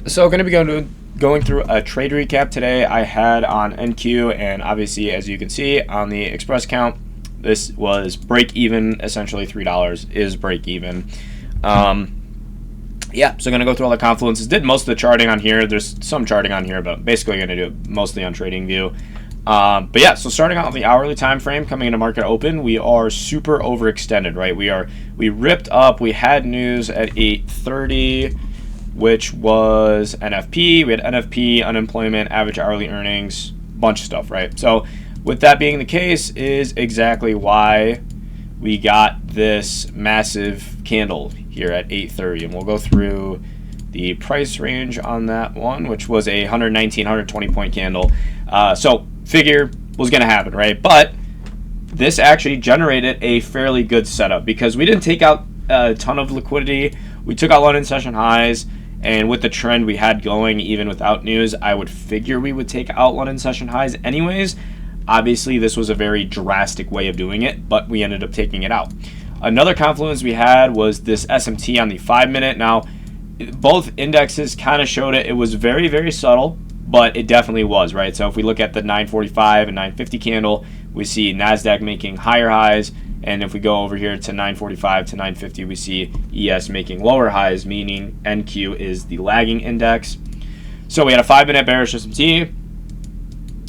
So going to be going through a trade recap today I had on NQ, and obviously as you can see on the Express account, this was break even. Essentially $3 is break even. Yeah, so going to go through all the confluences. Did most of the charting on here. There's some charting on here, but basically going to do it mostly on TradingView. But yeah, so starting out on the hourly time frame, coming into market open, we are super overextended, right? We ripped up. We had news at 8:30, which was NFP. We had NFP, unemployment, average hourly earnings, bunch of stuff, right? So with that being the case is exactly why we got this massive candle here at 8:30, and we'll go through the price range on that one, which was a 119, 120 point candle. So figure was going to happen, right? But this actually generated a fairly good setup because we didn't take out a ton of liquidity. We took out London session highs, and with the trend we had going, even without news, I would figure we would take out London session highs anyways. Obviously, this was a very drastic way of doing it, but we ended up taking it out. Another confluence we had was this SMT on the 5-minute. Now, both indexes kind of showed it. It was very, very subtle, but it definitely was, right? So if we look at the 945 and 950 candle, we see NASDAQ making higher highs. And if we go over here to 945 to 950, we see ES making lower highs, meaning NQ is the lagging index. So we had a 5-minute bearish SMT.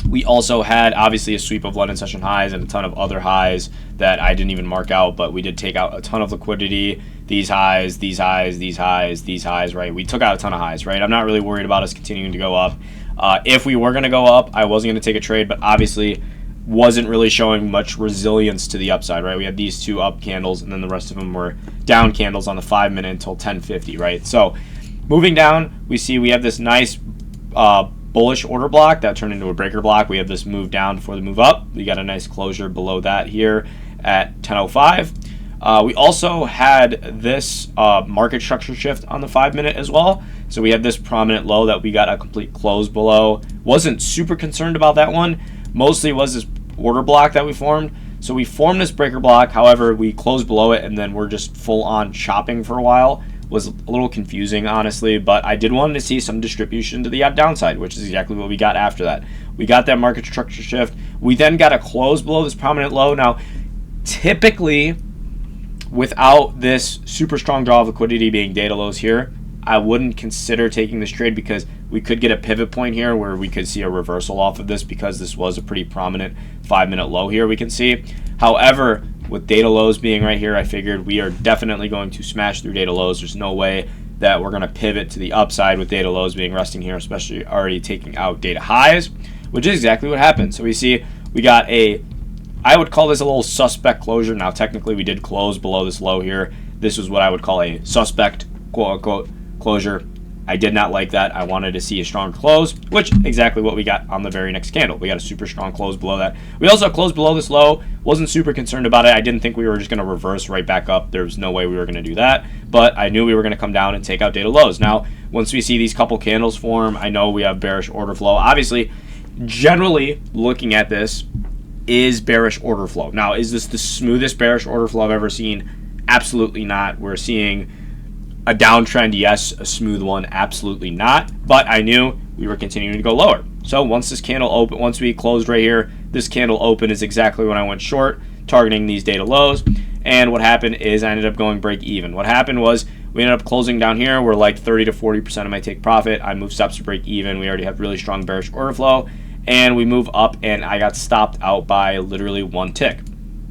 We also had obviously a sweep of London session highs and a ton of other highs that I didn't even mark out, but we did take out a ton of liquidity. These highs, these highs, these highs, these highs, right? We took out a ton of highs, right? I'm not really worried about us continuing to go up. If we were going to go up, I wasn't going to take a trade, but obviously wasn't really showing much resilience to the upside, right? We had these two up candles, and then the rest of them were down candles on the 5-minute until 10:50, right? So moving down, we see we have this nice bullish order block that turned into a breaker block. We have this move down before the move up. We got a nice closure below that here at 10:05. We also had this market structure shift on the 5-minute as well. So we had this prominent low that we got a complete close below. Wasn't super concerned about that one. Mostly was this order block that we formed. So we formed this breaker block. However, we closed below it, and then we're just full on chopping for a while. Was a little confusing, honestly, but I did want to see some distribution to the downside, which is exactly what we got after that. We got that market structure shift. We then got a close below this prominent low. Now, typically, without this super strong draw of liquidity being data lows here, I wouldn't consider taking this trade because we could get a pivot point here where we could see a reversal off of this because this was a pretty prominent 5-minute low here we can see. However, with data lows being right here, I figured we are definitely going to smash through data lows. There's no way that we're going to pivot to the upside with data lows being resting here, especially already taking out data highs, which is exactly what happened. So we see we got I would call this a little suspect closure. Now, technically, we did close below this low here. This was what I would call a suspect, quote-unquote, closure. I did not like that. I wanted to see a strong close, which exactly what we got on the very next candle. We got a super strong close below that. We also closed below this low. Wasn't super concerned about it. I didn't think we were just going to reverse right back up. There was no way we were going to do that, but I knew we were going to come down and take out data lows. Now, once we see these couple candles form, I know we have bearish order flow. Obviously, generally looking at this is bearish order flow. Now, is this the smoothest bearish order flow I've ever seen? Absolutely not. We're seeing a downtrend, yes. A smooth one, absolutely not. But I knew we were continuing to go lower. So once this candle opened, once we closed right here, this candle open is exactly when I went short, targeting these data lows. And what happened is I ended up going break even. What happened was we ended up closing down here. We're like 30 to 40% of my take profit. I moved stops to break even. We already have really strong bearish order flow. And we move up, and I got stopped out by literally one tick.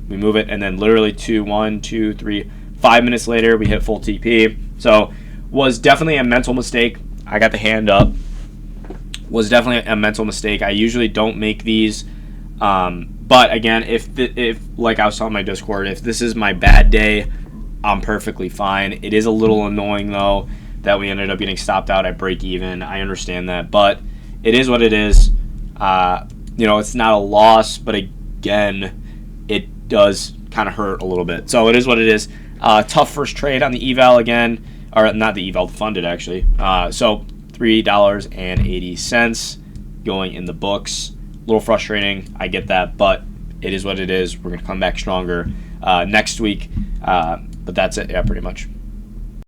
We move it, and then literally 5 minutes later, we hit full TP. So was definitely a mental mistake. I got the hand up. Was definitely a mental mistake. I usually don't make these. But again, if like I was telling my Discord, if this is my bad day, I'm perfectly fine. It is a little annoying, though, that we ended up getting stopped out at break even. I understand that. But it is what it is. It's not a loss. But again, it does kind of hurt a little bit. So it is what it is. Tough first trade on the eval again, or not the eval, the funded actually. So $3.80 going in the books. A little frustrating, I get that, but it is what it is. We're gonna come back stronger next week. But that's it, yeah, pretty much.